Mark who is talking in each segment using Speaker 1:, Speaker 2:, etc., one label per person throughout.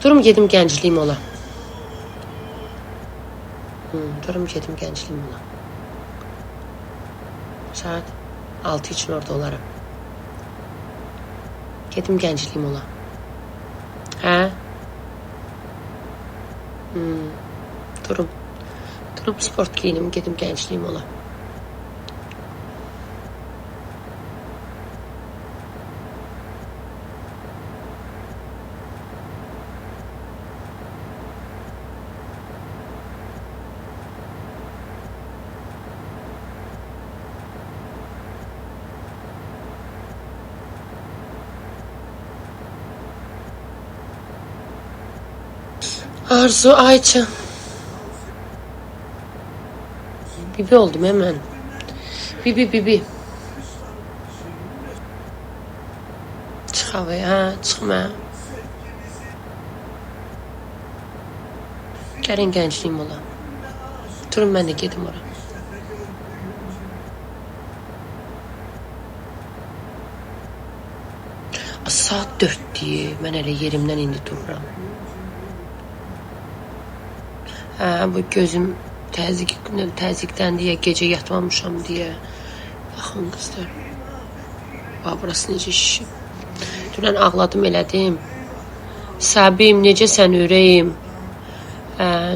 Speaker 1: Durum gedim gəncliyim ola. Durum gedim gəncliyim ola. Saat 6 için orada olaram. Gedim gəncliyim ola. Hə? Durum sport giyinim, gedim gəncliyim ola. Arzu Ayça. Bibi oldum hemen. Bibi. Çıx havaya, çıxma. Gəlin gəncliyim ola. Durun mən də gedim ora. Saat 4'dür. Mən hələ yerimdən indi dururam. Bu gözüm təzyiqdən deyə, gecə yatmamışam deyə. Baxın qızlar. Burası necə şişib. Dünən ağladım, elədim. Səbim, necəsən ürəyim.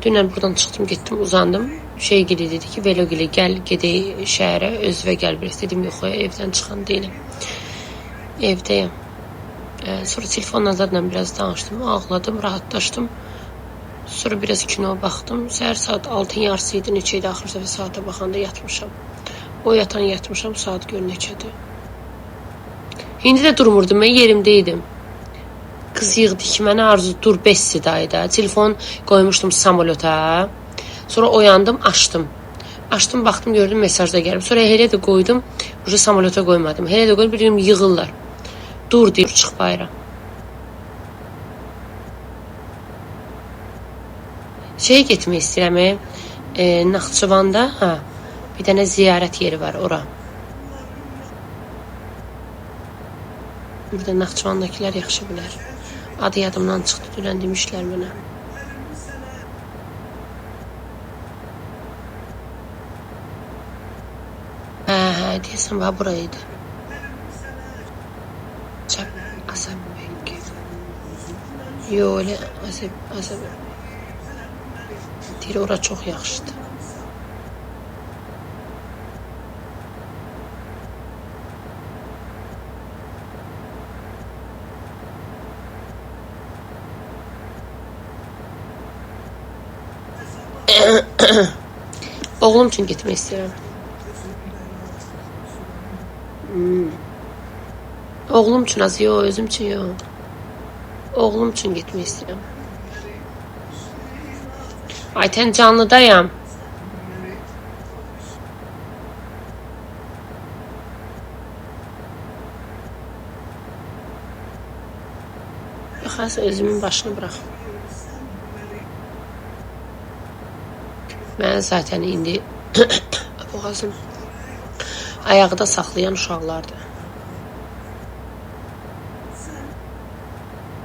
Speaker 1: Dünən buradan çıxdım, getdim, uzandım. Şeygili dedi ki, Velogili gəl, gedək şəhərə, özvə gəl biraz. Dedim, yox, evdən çıxan deyiləm. Evdəyəm. Sonra telefonla zaten biraz danışdım, ağladım, rahatlaşdım. Sonra biraz kino baxdım. Səhər saat 6'ın yarısı idi, neçə idi axır səfər saata baxanda yatmışam. O yatan yatmışam, saat gör neçədir. İndi də durmurdum, mən yerimdeydim. Qız yığdı ki, mənə Arzu dur 5 sidaydı. Telefon qoymuşdum samolyota. Sonra oyandım, açdım. Açdım, baxdım, gördüm mesajda gəlib. Sonra elə də qoydum, uca samolyota qoymadım. Elə də qoydum, bildim yığırlar. Dur deyir, çıx bayra. Şeye getmək istəyirəm, Naxçıvanda, bir dənə ziyarət yeri var, ora. Burada Naxçıvandakilər yaxşı bilər. Adı yadımdan çıxdı, dünən demişlər mənə. Deyəsən, buraydı. Asab Bey. Yo, elə Asab. Deyir, ora çox yaxşıdır. Oğlum üçün getmək istəyirəm. Oğlum üçün az, yox, özüm üçün yox. Oğlum üçün getmək istəyirəm. Ayten canlıdayım. Yox, özümün başını bırak. Mən zaten indi boğazım ayaqda saxlayan uşaqlardır.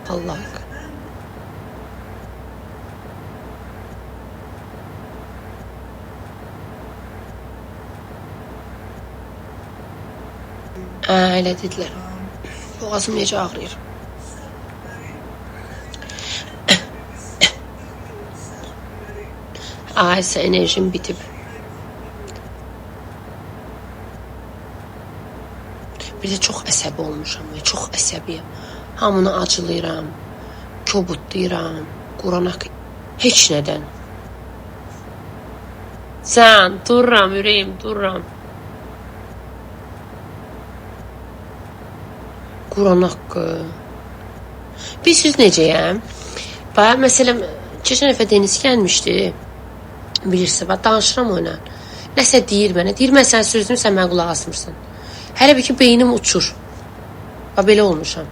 Speaker 1: Allah. Elə dedilər. Boğazım necə ağrıyır. Aysə enerjim bitib. Bir də çox əsəbi olmuşam və çox əsəbiyəm. Hamını acılayıram, kobudlayıram, quranak heç nədən. Sən, dururam, ürəyim, dururam. Quranak. Bilirsiniz necəyəm? Məsələn, keçən dəfə Deniz gəlmişdi. Bilirsiniz, danışıram o ilə. Nəsə deyir mənə. Deyir, mən sən sözünü, sən mənə qulaq asmırsan. Hələ bir ki, beynim uçur. Belə olmuşam.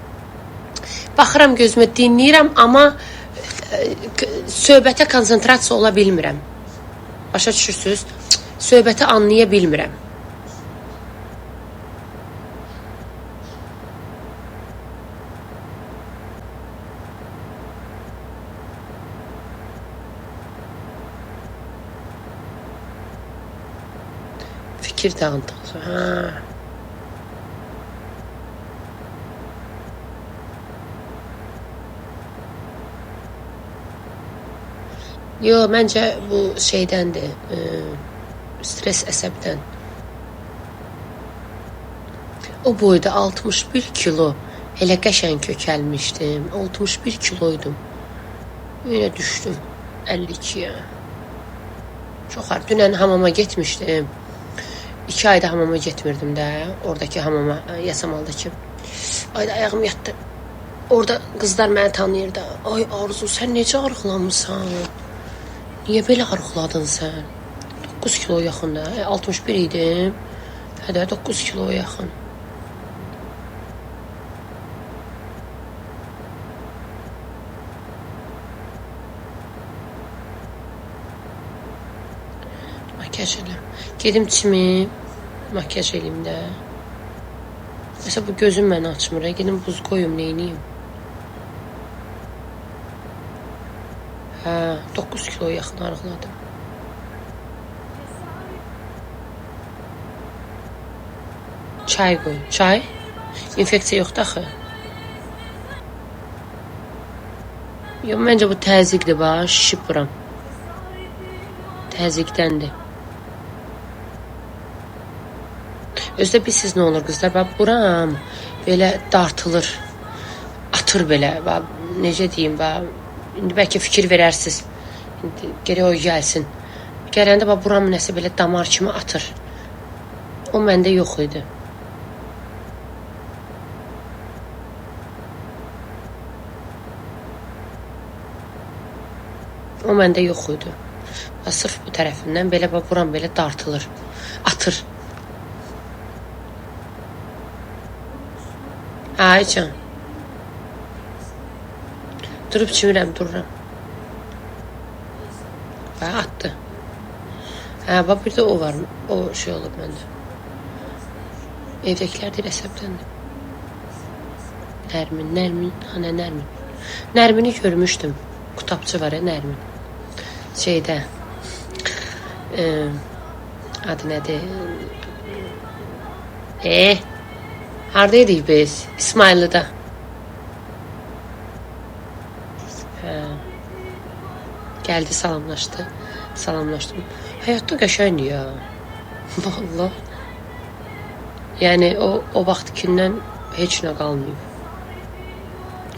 Speaker 1: Baxıram gözümə, dinləyirəm, amma söhbətə konsentrasiya ola bilmirəm. Başa düşürsünüz? Söhbəti anlaya bilmirəm. fikir dağıntığı. Ha. Yo, məncə bu şeydəndir. Stres əsəbdən. O boyda 61 kilo. Elə qəşəng kökəlmişdim. 61 kiloydum. Yine düşdüm 52'ye. Çox ağır. Dünən hamama getmişdim. 2 ayda hamama getmirdim də. Oradakı hamama, Yasamaldakı. Ayda ayağım yatdı. Orada qızlar məni tanıyır da. Ay Arzu, sən necə arıqlamısan? Niyə belə arıqladın sən? 9 kilo yaxın da. 61 idim. Hədə 9 kilo yaxın. Makyaj eləm. Gedim çimim. Makyaj eləyim də. Mesela bu gözüm məni açmır. Gedim buz qoyum, neyniyim? Hə, 9 kilo yaxın arıqladım. Çay qoy. Çay? İnfeksiya yoxdur axı. Yox, məncə bu təzyiqdir, bax, şişib buram. Təzyiqdəndir. Özdə bilsiz nə olur qızlar? Bax, buram belə dartılır. Atır belə. Bax, necə deyim, bax. İndi bəlkə fikir verərsiniz. İndi gərək o gəlsin. Gələndə bax, buram nəsə belə damar kimi atır. O məndə yox idi. O məndə yox idi. Sırf bu tərəfindən belə bax, buram belə dartılır. Atır. Ay can. Durub çimirəm, dururam. Bax, atdı. Hə, bax, bir də o var. O şey olub məndə. Evdəkilər deyil, əsəbdəndir. Nərmin. Hani Nərmin. Nərmini görmüşdüm. Qutabçı var ya, Nərmin. Şeydə. Adı nədir? Hardaydık biz? İsmailli'də. Geldi, salamlaşdı. Salamlaşdım. Hayatta qəşəngdir ya. Vallahi. Yəni o vaxtkindən heç nə qalmayıb.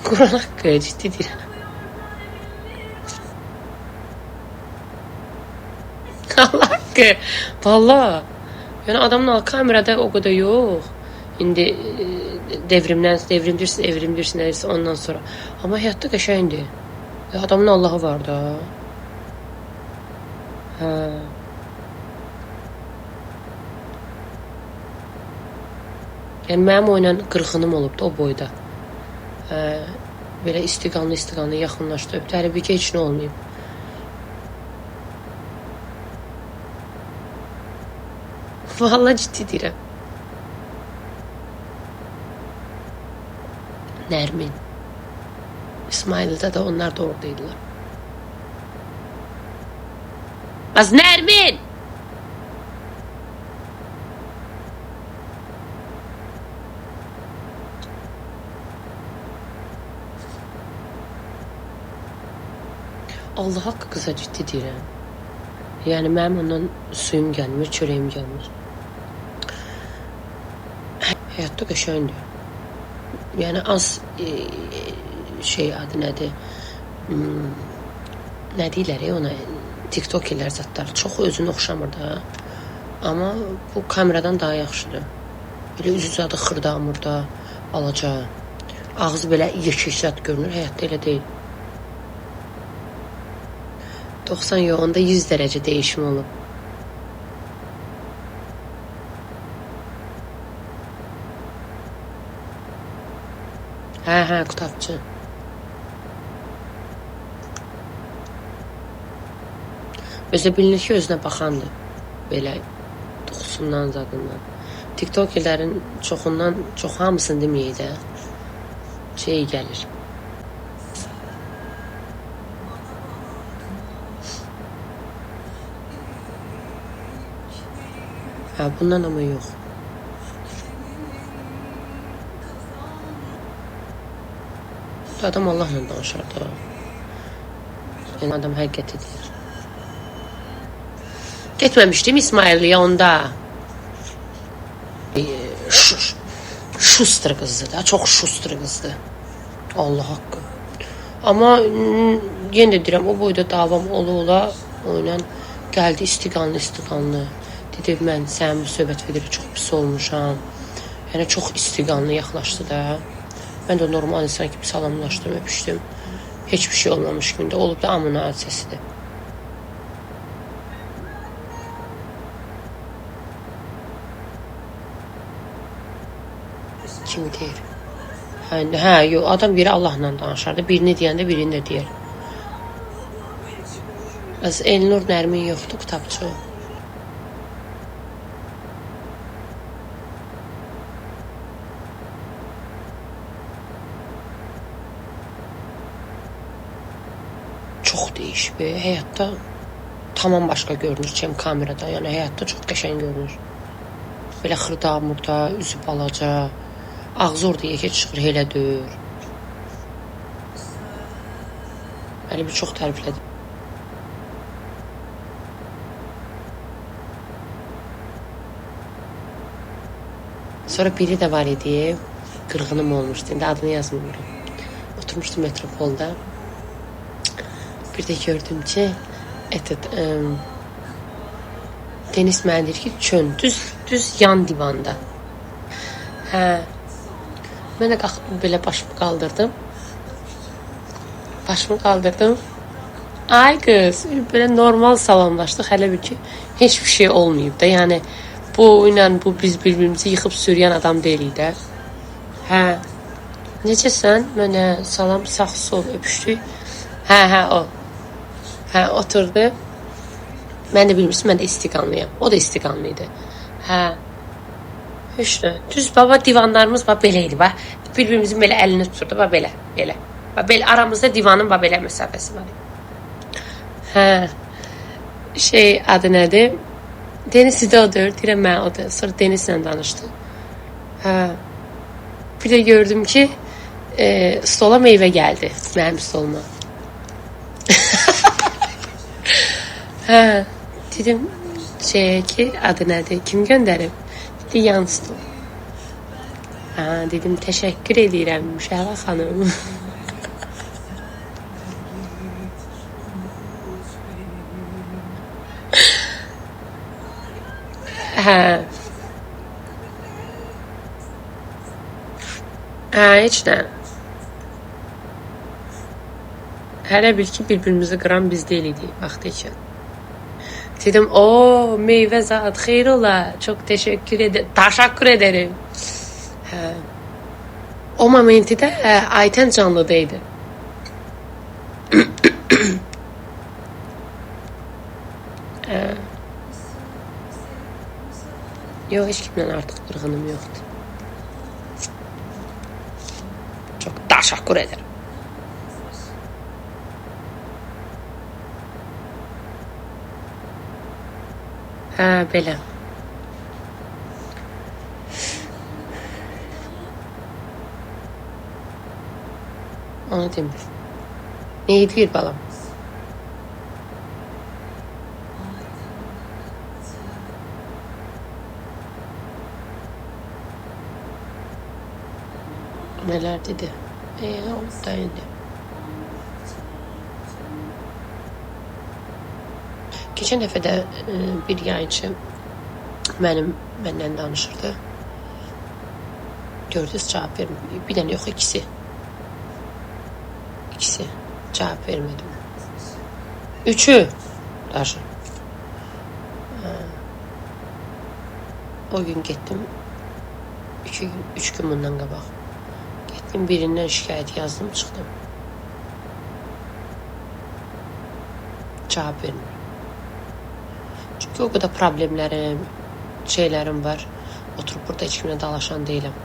Speaker 1: Quran haqqı, ciddi deyirəm. Allah haqqı. Vallahi. Yəni adamın kamerada o qədər yox. İndi devrimdirsin nəyirsə ondan sonra. Amma həyatda qəşəngdir. Adamın Allahı var da. Hə. Yəni mənim o ilə qırğınım olubdu o boyda. Belə istiqanlı yaxınlaşdı. Təhlükə heç nə olmayıb. Vallahi ciddi deyirəm. Nərmin. İsmail'də də onlar da oradaydılar. Az Nərmin! Allah haqqı qıza ciddi deyirəm. Yəni mənim ondan suyum gəlmir, çörəyim gəlmir. Həyatda qəşəngdir. Yəni az şey adı nədir? Nə deyirlər ona? TikTokerlər zatlar çox özünə oxşamır da. Amma bu kameradan daha yaxşıdır. Belə üzü zadı xırdamır da, alaca. Ağzı belə yeşik görünür, həyatda elə deyil. 90 yox, onda 100 dərəcə dəyişim olub. Hə, qutabçı. Özə bilinir ki, özünə baxandır. Belə toxusundan, zadından. TikTokerlərin çox hamısını deməyək də şey gəlir. Ha, bundan ama yox. Adam Allahla danışar da. Yəni adam həqiqəti deyir. Getməmişdim İsmailliyə onda. Şustr qızdı da, çox şustr qızdı. Allah haqqı. Amma yenə də deyirəm, o boyda davam ola oyla gəldi istiqanlı. Dedi, mən sənin bu söhbət vedirə çox pis olmuşam. Yəni, çox istiqanlı yaxlaşdı da. Mən də normal insan kimi salamlaşdım, öpüşdüm. Heç bir şey olmamış gündə. Olub da amın hadisəsidir. Kimi deyir? Hə, yox, adam biri Allahla danışardı. Birini deyəndə birini də deyər. Az Elnur Nərmin yoxdur, kitabçı. Çox değişib. Həyatda tamam başqa görünür çəm kamerada. Yəni həyatda çox qəşəng görünür. Belə xırda, murda, üzü balaca, ağzı orada yekə çıxır, elə döyür. Məli bir çox təriflədi. Sonra biri də var idi, qırğınım olmuşdu. İndi adını yazmıyorum. Oturmuşdum metropolda. Bir də gördüm ki, Deniz mənə deyir ki, çön, düz yan divanda. Hə. Mən də qalxdım, belə başımı qaldırdım. Ay qız, belə normal salamlaşdıq, hələ bir ki, heç bir şey olmayıb da. Yəni, bu biz birbirimizi yıxıb sürüyən adam deyilik də. Hə. Necəsən? Mənə salam, sağ sol öpüşdük. Hə, o. Hə, oturdu. Mən də bilmirsin, mən də istiqanlıyam. O da istiqanlıydı. Hə. Hüşnə. Düz baba divanlarımız belə idi. Bir-birimizin belə əlini tuturdu. Belə. Belə aramızda divanın belə məsafəsi var. Hə. Adı nədir? Deniz də odur. Deyirəm, mən odur. Sonra Denizlə danışdı. Hə. Bir də gördüm ki, stola meyvə gəldi. Mənim stoluma. Hə. Dedim ki, adı nədir? Kim göndərib? Dedi, yan stol. Hə, dedim, təşəkkür edirəm Müşəvə xanım. Hə. Hə, heç nə. Hələ bil ki, bir-birimizi qıran biz deyilik vaxtı. Dedim, meyvə zat, xeyr ola, çox təşəkkür ederim. Hə. O momentidə Aytən canlıdaydı. Yox, heç kimdən artıq qırğınım yoxdur. Çox təşəkkür ederim. Hə, belə. Onu demir. Neyi deyir balam? Nələr dedi? Oldu da indi. Keçən dəfə də bir yayıncı məndən danışırdı. Gördünüz, cavab vermir. Bir dənə yox, ikisi. Cavab vermədim. Üçü. Daşı. O gün getdim. 3 gün bundan qabaq. Getdim, birindən şikayət yazdım, çıxdım. Cavab vermir. Çünki o qədər problemlərim, şeylərim var. Oturub burada heç kimlə dalaşan deyiləm.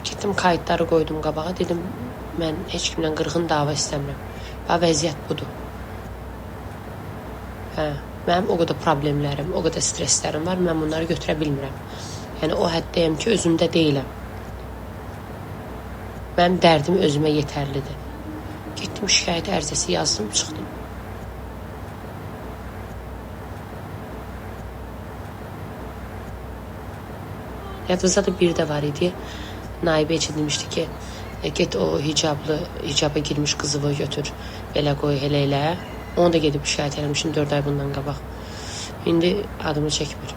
Speaker 1: Getdim, kayıtları qoydum qabağa. Dedim, mən heç kimlə qırğın dava istəmirəm. Və vəziyyət budur. Hə. Mənim o qədər problemlərim, o qədər stresslərim var, mən bunları götürə bilmirəm. Yəni o həddəyəm ki, özümdə deyiləm. Mənim dərdim özümə yetərlidir. Getdim şikayət ərizəsi yazdım, çıxdım. Yadınızda da bir də var idi. Naibə heç demişdi ki, get o hicaba girmiş qızıvı götür, belə qoy, elə. Onu da gedib şikayət eləmişim 4 ay bundan qabaq. İndi adımı çəkmir.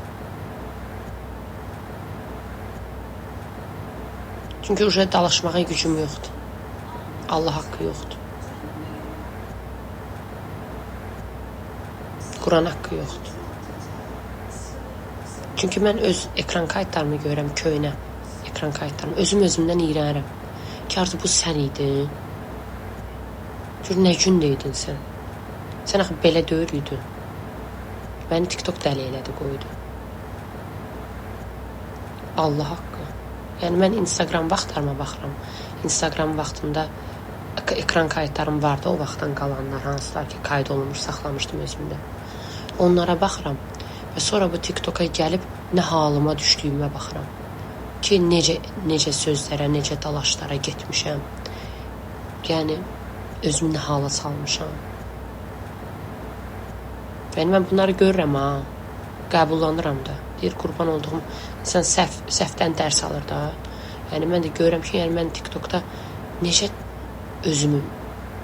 Speaker 1: Çünki uje dalaşmağa gücüm yoxdur. Allah haqqı yoxdur. Quran haqqı yoxdur. Çünki mən öz ekran kayıtlarımı görürəm, köynə ekran kayıtlarımı. Özümdən iyrənirəm. Ki, artıq bu sən idin. Gör, nə gündəydin sən? Sən axı belə döyürdün. Məni TikTok dəli elədi, qoydu. Allah haqqı. Yəni, mən Instagram vaxtlarıma baxıram. Instagram vaxtında ekran kayıtlarım vardı, o vaxtdan qalanlar, hansılar ki, qayd olunmuş, saxlamışdım özümdə. Onlara baxıram və sonra bu TikToka gəlib nə halıma düşdüyümə baxıram. Ki, necə sözlərə, necə dalaşlara getmişəm. Yəni, özümü nə hala salmışam. Yəni, mən bunları görürəm, ha. Qəbullanıram da. Deyir, qurban olduğum insan səhvdən dərs alır da. Yəni, mən də görürəm ki, yəni, mən TikTokda necə özümü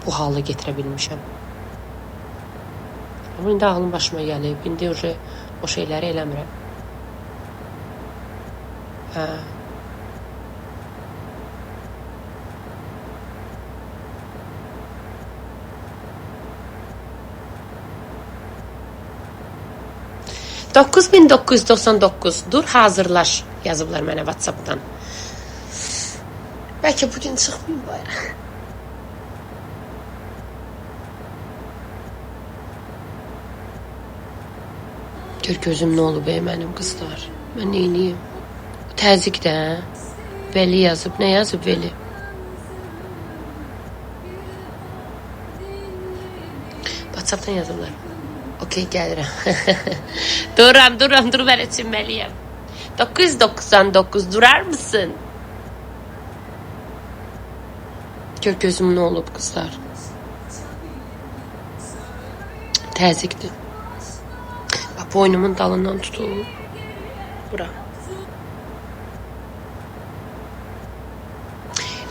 Speaker 1: bu hala getirə bilmişəm. Amma indi ağlım başıma gəlib. İndi o şeyləri eləmirəm. Hə. $9.999. Dur, hazırlaş. Yazıblar mənə WhatsApp'dan. Bəlkə bugün çıxmayayım bayrağı. Gör gözüm nə olub mənim qızlar. Mən neyniyim? Təzyiq də. Veli yazıb. Nə yazıb Veli? WhatsApp'dan yazıblar. Okey, gəlirəm. Duram, mən etsinməliyəm. 999, durar mısın? Gör gözüm nə olub qızlar. Təzyiqdir. Boynumun dalından tutulub. Bura.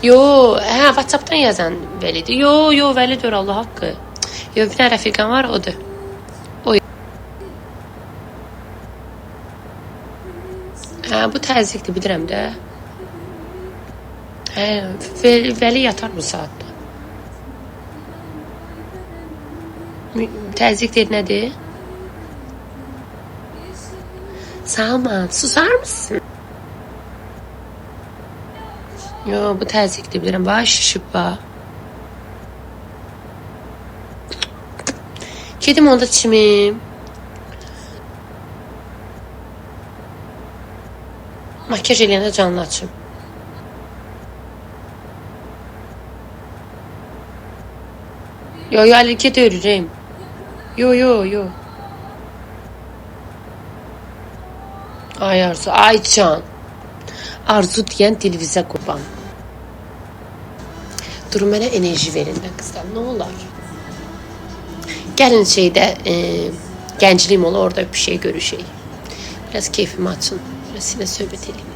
Speaker 1: Yo, WhatsApp'dan yazan Velidir. Yo, Velidir, Allah haqqı. Yo, bir dənə rəfiqam var, odur. Bu təzyiqdir, bilirəm də. Veli yatar bu saatda. Təzyiq deyir, nədir? Salman, susar mısın? Yo, bu təzyiqdir, bilirəm. Bax, şişib, bax. Gedim onda çimim. Makyaj eləyəndə canlı açım. Yo, əllikə döyürəm. Yo. Ay Arzu, ay can. Arzu deyən dilvizə qurban. Dur, mənə enerji verin də qızlar, nə olar? Gəlin gəncliyim ola, orada bir şey görüşək. Biraz keyfimi açın. Sizinlə söhbət edeyim.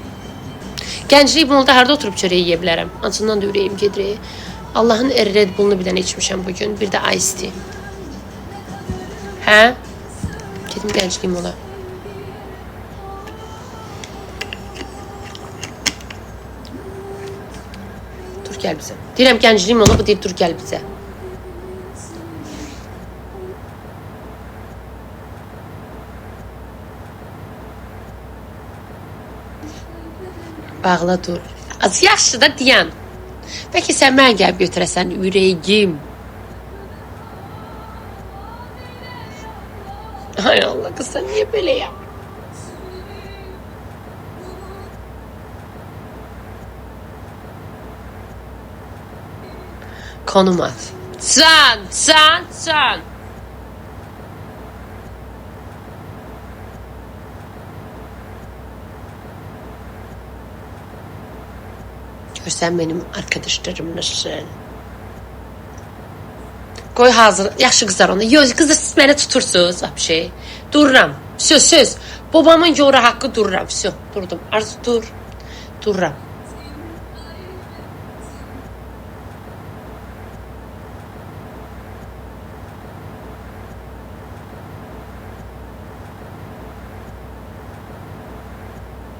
Speaker 1: Gənclik bunulda harada oturub çörək yeyə bilərəm. Acından da ürəyim gedir. Allahın Red Bullunu bir dənə içmişəm bugün. Bir də Ice Tea. Hə? Gedim gəncliyim ola. Dur, gəl bizə. Deyirəm gəncliyim ola, bu deyir dur, gəl bizə. Bağla dur. Az yaşlı da deyən. Bəlkə sən mən gəlib götürəsən ürəyim. Ay Allah, qız sən niyə belə yap? Konum at. Can. Görsən benim arkadaşlarım nasıl? Qoy hazır. Yaxşı qızlar onu. Yox, qızlar siz məni tutursunuz. Şey. Dururam. Söz. Babamın yoru haqqı dururam. Durdum. Arzu dur. Dururam.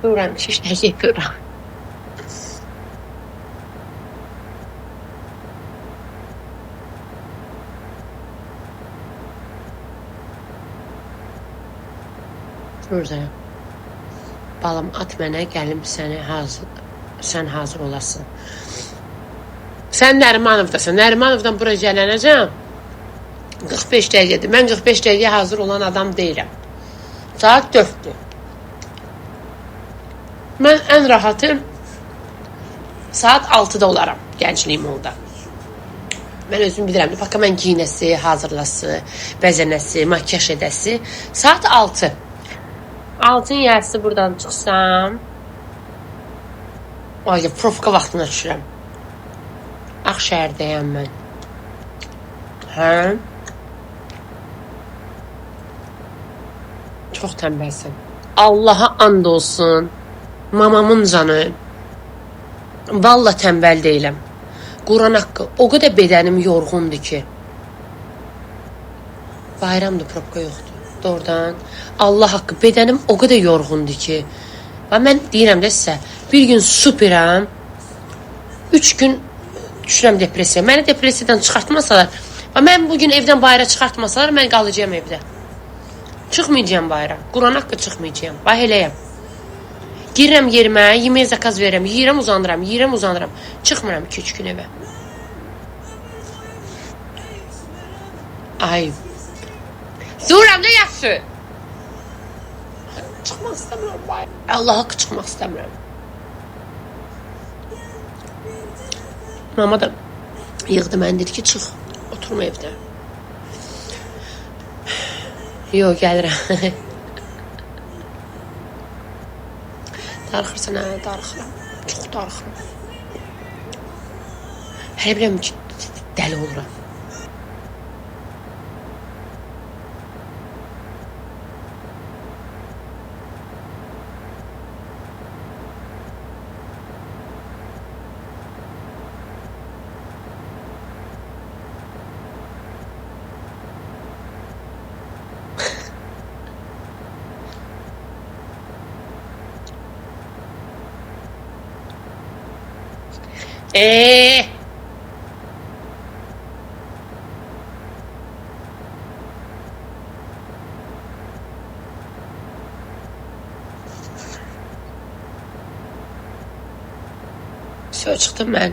Speaker 1: Dururam. Şişəcək dururam. Burada. Balam at mənə, gəlim sən hazır olasın. Sən Nərimanovdasan. Nərimanovdan bura gələnəcəm. 45 dəqiqədir. Mən 45 dəqiqə hazır olan adam deyiləm. Saat 4-dür. Mən ən rahatım saat 6-da olaram gəncliyim olda. Mən özüm bilirəm. Baka mən giyinəsi, hazırlası, bəzənəsi, makyaj edəsi. Saat 6. 6-ın yarısı buradan çıxsam. Ay, profka vaxtına düşürəm. Ağşəhərdəyəm mən. Hə? Çox tənbəlsən. Allaha and olsun. Mamamın canı. Valla tənbəl deyiləm. Quran haqqı. O qədər bədənim yorğundur ki. Bayramdır, profka yoxdur. Doğrudan. Allah haqqı. Bədənim o qədər yorğundur ki. Və mən deyirəm də sizə. Bir gün superəm. 3 gün düşürəm depresiya. Məni depresiyadan çıxartmasalar. Və mən bugün evdən bayra çıxartmasalar, mən qalacağım evdə. Çıxmayacağım bayra. Quran haqqı çıxmayacağım. Bax eləyəm. Girirəm yerimə, yemək zakaz verirəm. Yeyirəm, uzanıram. Çıxmıram 2-3 gün evə. Ay. Duram da yaxşı. Çıxmaq istəmirəm bayra. Allah haqqı çıxmaq istəmirəm. Mama da yığdı mən dedi ki, çıx. Oturma evdə. Yox, gəlirəm. Darıxırsan, hə? Darıxıram. Çox darıxıram. Hələ biləm ki, dəli oluram. Çıxdım mən.